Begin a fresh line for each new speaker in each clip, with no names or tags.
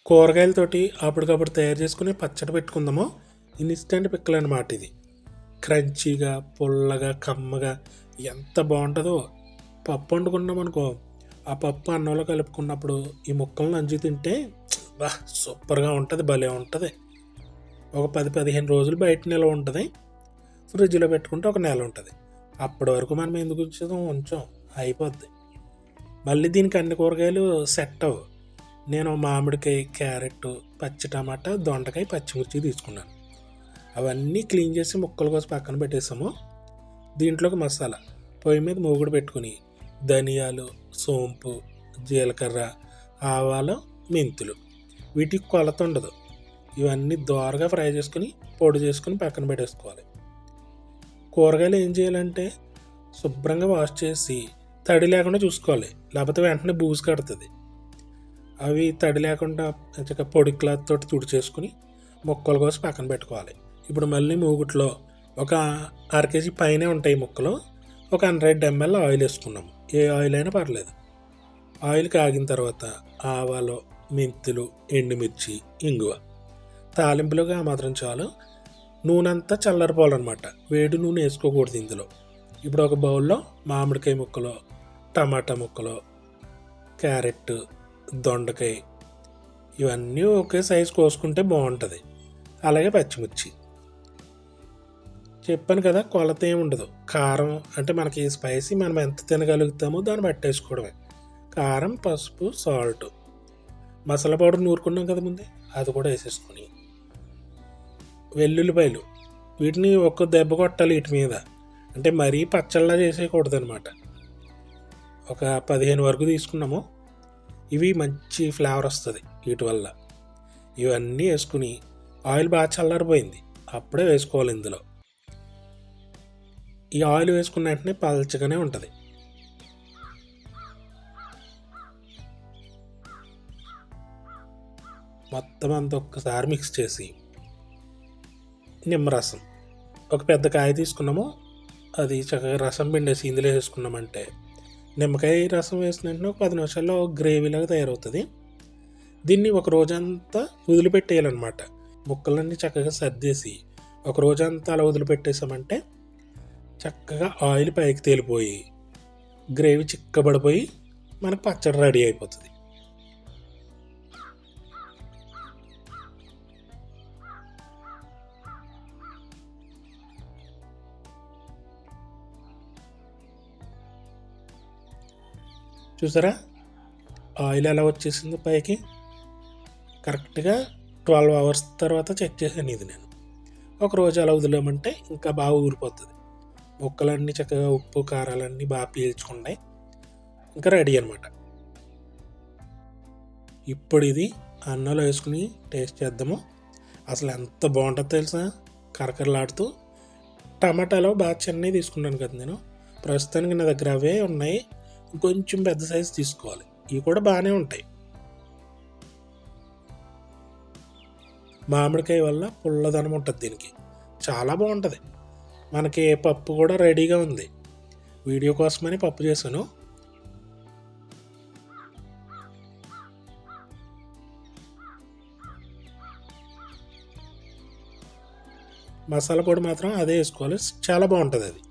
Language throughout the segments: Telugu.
కూరగాయలతోటి అప్పటికప్పుడు తయారు చేసుకుని పచ్చడి పెట్టుకుందాము. ఇన్స్టెంట్ పిక్కలు అన్నమాట ఇది. క్రంచీగా, పుల్లగా, కమ్మగా ఎంత బాగుంటుందో. పప్పు వండుకున్నామనుకో, ఆ పప్పు అన్నంలో కలుపుకున్నప్పుడు ఈ ముక్కలను నంజు తింటే సూపర్గా ఉంటుంది, భలే ఉంటుంది. ఒక 10-15 రోజులు బయట నిల్వ ఉంటుంది. ఫ్రిడ్జ్లో పెట్టుకుంటే ఒక నెల ఉంటుంది. అప్పటి వరకు మనం ఎందుకు ఉంచాం, అయిపోద్ది. మళ్ళీ దీనికి అన్ని కూరగాయలు సెట్ అవ్వు. నేను మామిడికాయ, క్యారెట్, పచ్చి టమాటా, దొండకాయ, పచ్చిమిర్చి తీసుకున్నాను. అవన్నీ క్లీన్ చేసి ముక్కల కోసం పక్కన పెట్టేసాము. దీంట్లోకి మసాలా పొయ్యి మీద మూగుడు పెట్టుకుని ధనియాలు, సోంపు, జీలకర్ర, ఆవాలు, మెంతులు, వీటికి కొలత ఉండదు. ఇవన్నీ దోరగా ఫ్రై చేసుకుని పొడి చేసుకుని పక్కన పెట్టేసుకోవాలి. కూరగాయలు ఏం చేయాలంటే శుభ్రంగా వాష్ చేసి తడి లేకుండా చూసుకోవాలి, లేకపోతే వెంటనే బూజు కడుతుంది. అవి తడి లేకుండా పొడి క్లాత్ తోటి తుడిచేసుకుని ముక్కల కోసం పక్కన పెట్టుకోవాలి. ఇప్పుడు మళ్ళీ మూగుట్లో ఒక 1/2 kg పైనే ఉంటాయి ముక్కలు. ఒక 100 ml ఆయిల్ వేసుకున్నాము. ఏ ఆయిల్ అయినా పర్లేదు. ఆయిల్ కాగిన తర్వాత ఆవాలు, మెంతులు, ఎండుమిర్చి, ఇంగువ, తాలింపులుగా మాత్రం చాలు. నూనె అంతా చల్లారిపోవాలన్నమాట. వేడి నూనె వేసుకోకూడదు ఇందులో. ఇప్పుడు ఒక బౌల్లో మామిడికాయ ముక్కలు, టమాటా ముక్కలు, క్యారెట్, దొండకాయ ఇవన్నీ ఒకే సైజు కోసుకుంటే బాగుంటుంది. అలాగే పచ్చిమిర్చి. చెప్పాను కదా, కొలత ఏమి ఉండదు. కారం అంటే మనకి స్పైసీ మనం ఎంత తినగలుగుతామో దాన్ని పట్టేసుకోవడమే. కారం, పసుపు, సాల్ట్, మసాలా పౌడర్ నూరుకున్నాం కదా ముందే, అది కూడా వేసేసుకొని వెల్లుల్లిపాయలు వీటిని ఒక్క దెబ్బ కొట్టాలి వీటి మీద. అంటే మరీ పచ్చళ్ళలా చేసేయకూడదు అనమాట. ఒక 15 వరకు తీసుకున్నాము. ఇవి మంచి ఫ్లేవర్ వస్తుంది వీటి వల్ల. ఇవన్నీ వేసుకుని ఆయిల్ బాగా చల్లారిపోయింది, అప్పుడే వేసుకోవాలి ఇందులో. ఈ ఆయిల్ వేసుకున్న వెంటనే పల్చగానే ఉంటుంది. మొత్తం అంతా ఒక్కసారి మిక్స్ చేసి నిమ్మరసం ఒక పెద్ద కాయ తీసుకున్నాము. అది చక్కగా రసం పిండేసి ఇందులో వేసుకున్నామంటే నిమ్మకాయ రసం వేసిన వెంటనే ఒక 10 నిమిషాల్లో గ్రేవీలాగా తయారవుతుంది. దీన్ని ఒక రోజంతా వదిలిపెట్టేయాలన్నమాట. ముక్కలన్నీ చక్కగా సర్దేసి ఒక రోజంతా అలా వదిలిపెట్టేసామంటే చక్కగా ఆయిల్ పైకి తేలిపోయి గ్రేవీ చిక్కబడిపోయి మనకు పచ్చడి రెడీ అయిపోతుంది. చూసారా ఆయిల్ ఎలా వచ్చేసిందో పైకి. కరెక్ట్గా 12 hours తర్వాత చెక్ చేశాను ఇది నేను. ఒకరోజు అలా వదిలేమంటే ఇంకా బాగా ఊరిపోతుంది. ముక్కలన్నీ చక్కగా ఉప్పు కారాలన్నీ బాగా పీల్చుకున్నాయి. ఇంకా రెడీ అనమాట. ఇప్పుడు ఇది అన్నంలో వేసుకుని టేస్ట్ చేద్దాము. అసలు ఎంత బాగుంటుందో తెలుసా, కరకరలాడుతూ. టమాటాలో బాగా చిన్నవి తీసుకున్నాను కదా నేను. ప్రస్తుతానికి నా దగ్గర అవే ఉన్నాయి. కొంచెం పెద్ద సైజు తీసుకోవాలి. ఇవి కూడా బాగానే ఉంటాయి. మామిడికాయ వల్ల పుల్లదనం ఉంటుంది దీనికి, చాలా బాగుంటుంది. మనకి పప్పు కూడా రెడీగా ఉంది. వీడియో కోసమని పప్పు చేశాను. మసాలా పొడి మాత్రం అదే వేసుకోవాలి, చాలా బాగుంటుంది అది.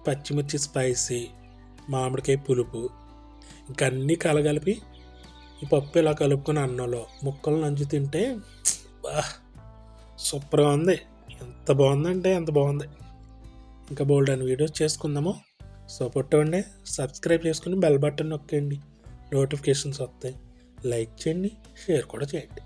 పచ్చిమిర్చి స్పైసీ, మామిడికాయ పులుపు, ఇంకా అన్నీ కలగలిపి ఈ పప్పు ఇలా కలుపుకొని అన్నంలో ముక్కలు నంజు తింటే సూపర్గా ఉంది. ఎంత బాగుందంటే ఎంత బాగుంది. ఇంకా బోల్డ్ అని వీడియోస్ చేసుకుందాము. సపోర్ట్ ఇవ్వండి, సబ్స్క్రైబ్ చేసుకుని బెల్ బటన్ నొక్కండి, నోటిఫికేషన్స్ వస్తాయి. లైక్ చేయండి, షేర్ కూడా చేయండి.